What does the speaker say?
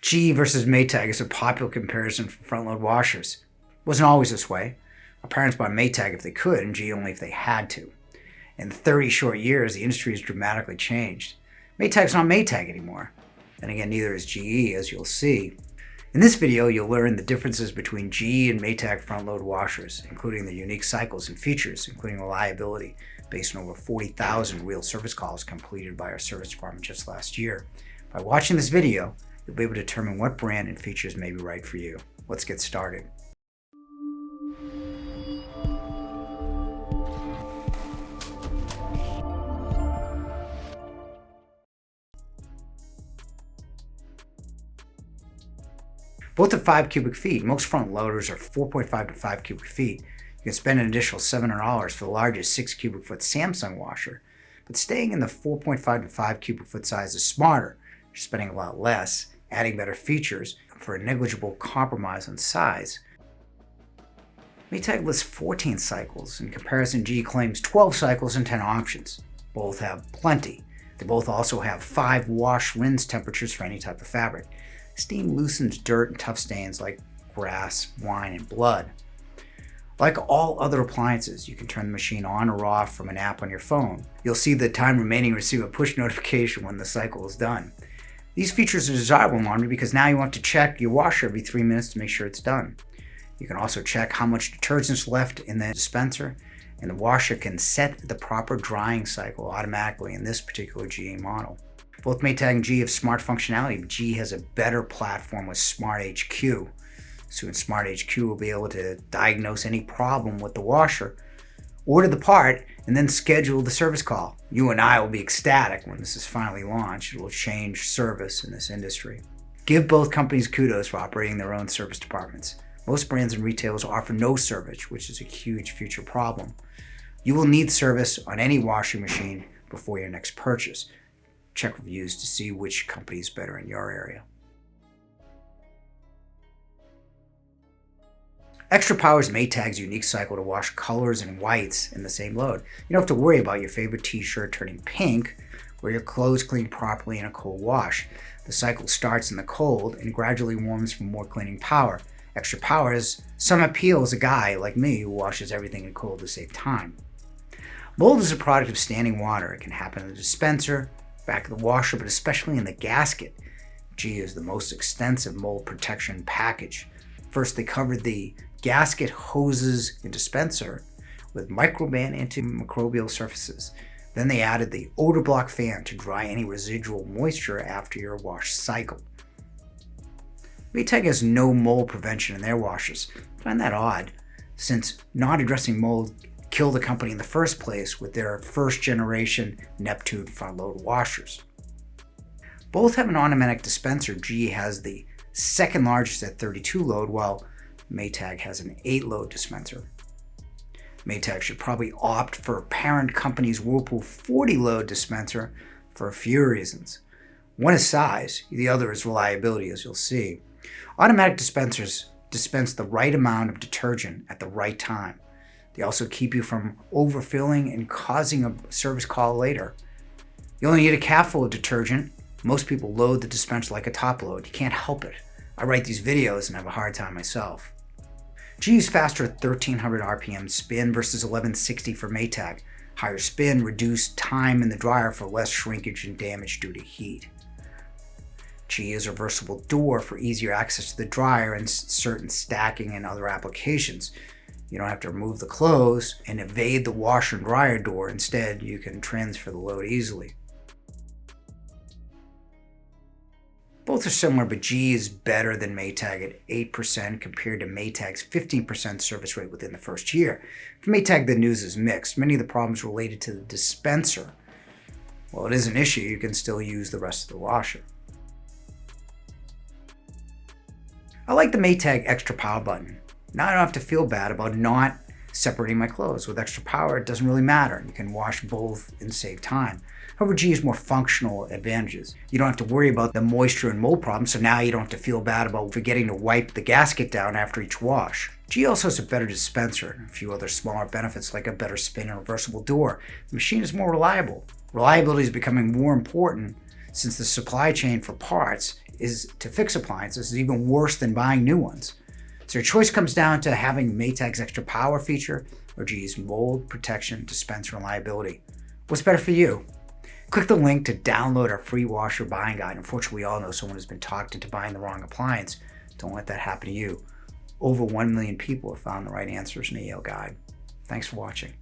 GE versus Maytag is a popular comparison for front-load washers. It wasn't always this way. Our parents bought Maytag if they could, and GE only if they had to. In 30 short years, the industry has dramatically changed. Maytag's not Maytag anymore. Then again, neither is GE, as you'll see. In this video, you'll learn the differences between GE and Maytag front-load washers, including their unique cycles and features, including reliability, based on over 40,000 real service calls completed by our service department just last year. By watching this video, you'll be able to determine what brand and features may be right for you. Let's get started. Both are 5 cubic feet. Most front loaders are 4.5 to 5 cubic feet. You can spend an additional $700 for the largest 6 cubic foot Samsung washer. But staying in the 4.5 to 5 cubic foot size is smarter. You're spending a lot less, adding better features for a negligible compromise on size. Maytag lists 14 cycles. In comparison, GE claims 12 cycles and 10 options. Both have plenty. They both also have 5 wash-rinse temperatures for any type of fabric. Steam loosens dirt and tough stains like grass, wine, and blood. Like all other appliances, you can turn the machine on or off from an app on your phone. You'll see the time remaining to receive a push notification when the cycle is done. These features are desirable in laundry because now you want to check your washer every 3 minutes to make sure it's done. You can also check how much detergent is left in the dispenser, and the washer can set the proper drying cycle automatically in this particular GE model. Both Maytag and GE have smart functionality, but GE has a better platform with Smart HQ. Soon Smart HQ will be able to diagnose any problem with the washer, order the part, and then schedule the service call. You and I will be ecstatic when this is finally launched. It will change service in this industry. Give both companies kudos for operating their own service departments. Most brands and retailers offer no service, which is a huge future problem. You will need service on any washing machine before your next purchase. Check reviews to see which company is better in your area. Extra Power is Maytag's unique cycle to wash colors and whites in the same load. You don't have to worry about your favorite t-shirt turning pink or your clothes cleaned properly in a cold wash. The cycle starts in the cold and gradually warms for more cleaning power. Extra Power has some appeal as a guy like me who washes everything in cold to save time. Mold is a product of standing water. It can happen in the dispenser, back of the washer, but especially in the gasket. GE is the most extensive mold protection package. First, they covered the gasket hoses and dispenser with microban antimicrobial surfaces. Then they added the odor block fan to dry any residual moisture after your wash cycle. Maytag has no mold prevention in their washers. I find that odd, since not addressing mold killed the company in the first place with their first generation Neptune front load washers. Both have an automatic dispenser. GE has the second largest at 32 load, while Maytag has an 8 load dispenser. Maytag should probably opt for parent company's Whirlpool 40 load dispenser for a few reasons. One is size, the other is reliability, as you'll see. Automatic dispensers dispense the right amount of detergent at the right time. They also keep you from overfilling and causing a service call later. You only need a cap full of detergent. Most people load the dispenser like a top load. You can't help it. I write these videos and have a hard time myself. GE's faster at 1300 RPM spin versus 1160 for Maytag. Higher spin reduced time in the dryer for less shrinkage and damage due to heat. GE is a reversible door for easier access to the dryer and certain stacking and other applications. You don't have to remove the clothes and evade the washer and dryer door. Instead, you can transfer the load easily. Both are similar, but GE is better than Maytag at 8% compared to Maytag's 15% service rate within the first year. For Maytag, the news is mixed. Many of the problems related to the dispenser. While it is an issue, you can still use the rest of the washer. I like the Maytag Extra Power button. Now I don't have to feel bad about not separating my clothes. With Extra Power, it doesn't really matter. You can wash both and save time. However, GE has more functional advantages. You don't have to worry about the moisture and mold problem, so now you don't have to feel bad about forgetting to wipe the gasket down after each wash. GE also has a better dispenser and a few other smaller benefits like a better spin and reversible door. The machine is more reliable. Reliability is becoming more important since the supply chain for parts to fix appliances is even worse than buying new ones. So your choice comes down to having Maytag's extra power feature or GE's mold protection dispenser reliability. What's better for you? Click the link to download our free washer buying guide. Unfortunately, we all know someone who's been talked into buying the wrong appliance. Don't let that happen to you. Over 1 million people have found the right answers in the Yale guide. Thanks for watching.